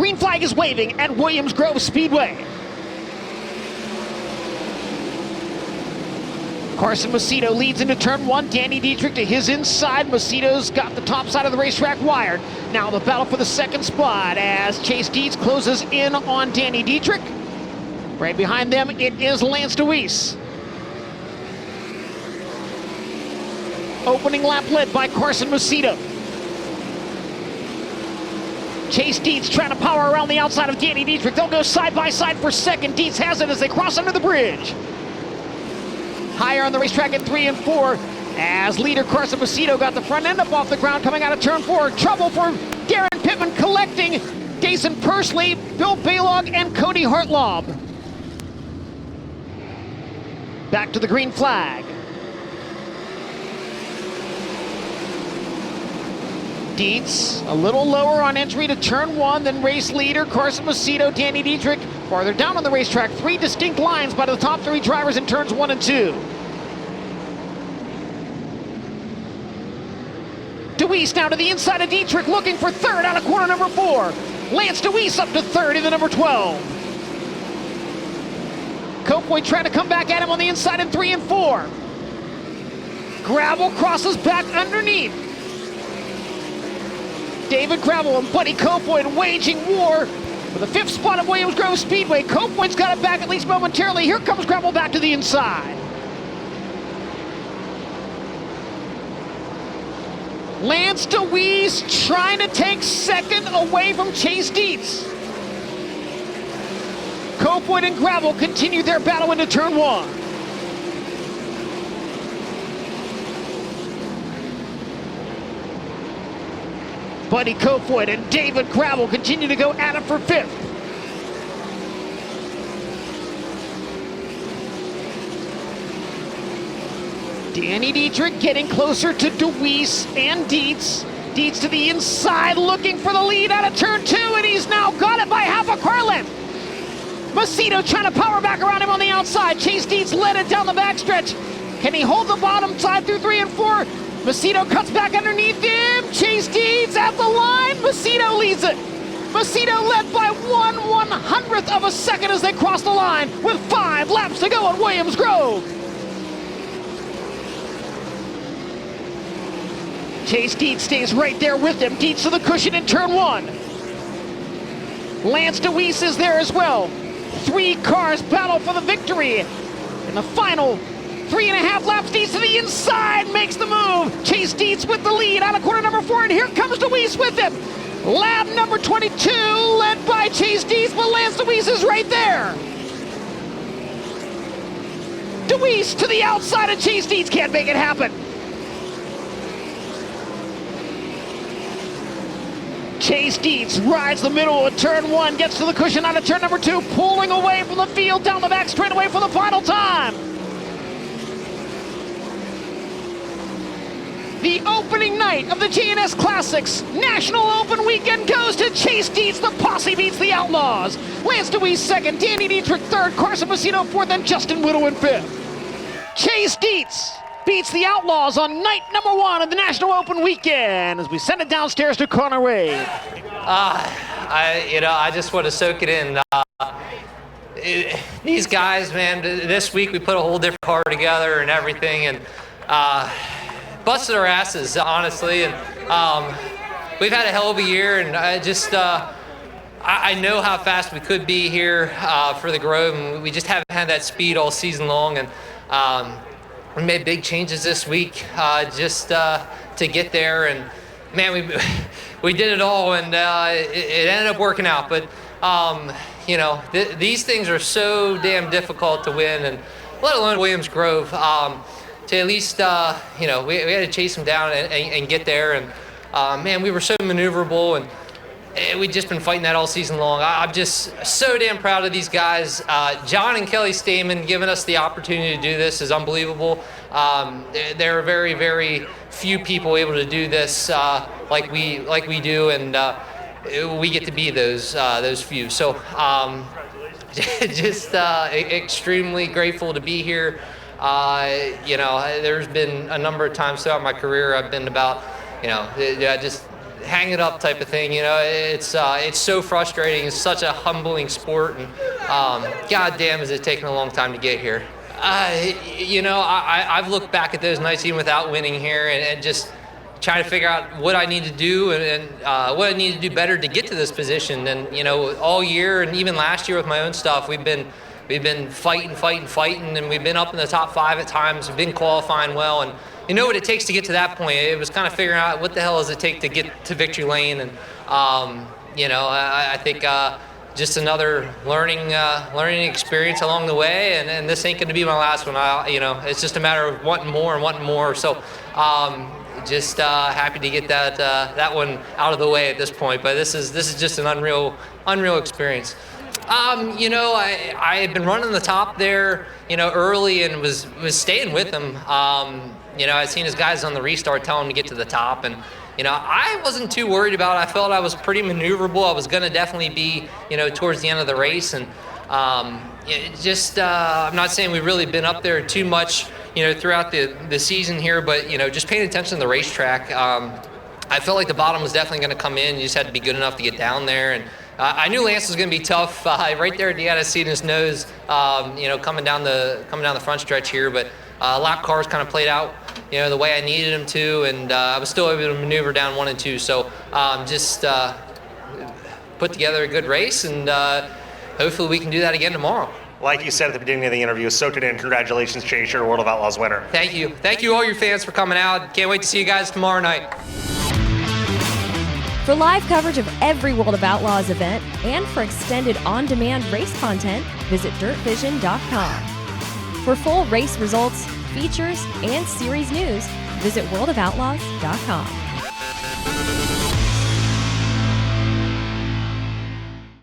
green flag is waving at Williams Grove Speedway. Carson Macedo leads into turn one. Danny Dietrich to his inside. Macedo's got the top side of the racetrack wired. Now the battle for the second spot as Chase Dietz closes in on Danny Dietrich. Right behind them, it is Lance DeWeese. Opening lap led by Carson Macedo. Chase Dietz trying to power around the outside of Danny Dietrich. They'll go side by side for second. Dietz has it as they cross under the bridge. Higher on the racetrack at 3 and 4 as leader Carson Macedo got the front end up off the ground coming out of turn 4. Trouble for Darren Pittman collecting Jason Pursley, Bill Baylog, and Cody Hartlaub. Back to the green flag. Dietz a little lower on entry to turn 1 than race leader Carson Macedo, Danny Dietrich. Farther down on the racetrack, 3 distinct lines by the top 3 drivers in turns 1 and 2. DeWeese now to the inside of Dietrich, looking for third out of corner number 4. Lance DeWeese up to third in the number 12. Copeland trying to come back at him on the inside in 3 and 4. Gravel crosses back underneath. David Gravel and Buddy Copeland waging war for the 5th spot of Williams Grove Speedway. Copeland's got it back at least momentarily. Here comes Gravel back to the inside. Lance DeWeese trying to take second away from Chase Dietz. Copeland and Gravel continue their battle into turn 1. Buddy Copeland and David Gravel continue to go at it for 5th. Danny Dietrich getting closer to DeWeese and Dietz. Dietz to the inside looking for the lead out of turn 2, and he's now got it by half a car length. Macedo trying to power back around him on the outside. Chase Dietz led it down the backstretch. Can he hold the bottom side through 3 and 4? Macedo cuts back underneath him. Chase Dietz at the line. Macedo leads it. Macedo led by 1/100th of a second as they cross the line with 5 laps to go at Williams Grove. Chase Dietz stays right there with him. Dietz to the cushion in turn 1. Lance DeWeese is there as well. 3 cars battle for the victory. In the final 3.5 laps, Dietz to the inside, makes the move. Chase Dietz with the lead out of corner number 4, and here comes DeWeese with him. Lap number 22, led by Chase Dietz, but Lance DeWeese is right there. DeWeese to the outside of Chase Dietz, can't make it happen. Chase Dietz rides the middle of turn 1, gets to the cushion out of turn number 2, pulling away from the field down the back straightaway for the final time. The opening night of the G&S Classics National Open Weekend goes to Chase Dietz. The posse beats the Outlaws. Lance DeWeese 2nd, Danny Dietrich 3rd, Carson Macedo 4th, and Justin Whittle in 5th. Chase Dietz beats the Outlaws on night number 1 of the National Open Weekend as we send it downstairs to Connor Wade. I just want to soak it in. These guys, man, this week we put a whole different car together and everything, and busted our asses, honestly, and we've had a hell of a year, and I know how fast we could be here for the Grove, and we just haven't had that speed all season long, and we made big changes this week just to get there, and man, we did it all, and it ended up working out, but these things are so damn difficult to win, and let alone Williams Grove. To at least, we had to chase them down and get there. And, man, we were so maneuverable, and we've just been fighting that all season long. I'm just so damn proud of these guys. John and Kelly Stamen giving us the opportunity to do this is unbelievable. There are very, very few people able to do this like we do, and we get to be those few. So just extremely grateful to be here. There's been a number of times throughout my career I've been about, hang it up type of thing. It's so frustrating. It's such a humbling sport, and God damn, is it taking a long time to get here. I've looked back at those nights even without winning here, and just trying to figure out what I need to do and what I need to do better to get to this position. And all year and even last year with my own stuff, we've been fighting, and we've been up in the top 5 at times. We've been qualifying well, and you know what it takes to get to that point. It was kind of figuring out what the hell does it take to get to victory lane, and I think just another learning experience along the way, and this ain't going to be my last one. It's just a matter of wanting more. So just happy to get that one out of the way at this point. But this is just an unreal experience. I had been running the top there, early, and was staying with him. I'd seen his guys on the restart tell him to get to the top, and I wasn't too worried about it. I felt I was pretty maneuverable. I was going to definitely be, towards the end of the race, and I'm not saying we've really been up there too much, throughout the season here, but just paying attention to the racetrack. I felt like the bottom was definitely going to come in. You just had to be good enough to get down there, and I knew Lance was going to be tough. Right there, he had a seat in his nose, coming down the front stretch here. But lap cars kind of played out, the way I needed them to, and I was still able to maneuver down 1 and 2. So just put together a good race, and hopefully we can do that again tomorrow. Like you said at the beginning of the interview, soak it in. Congratulations, Chase, you're a World of Outlaws winner. Thank you. Thank you all your fans for coming out. Can't wait to see you guys tomorrow night. For live coverage of every World of Outlaws event and for extended on-demand race content, visit dirtvision.com. For full race results, features, and series news, visit worldofoutlaws.com.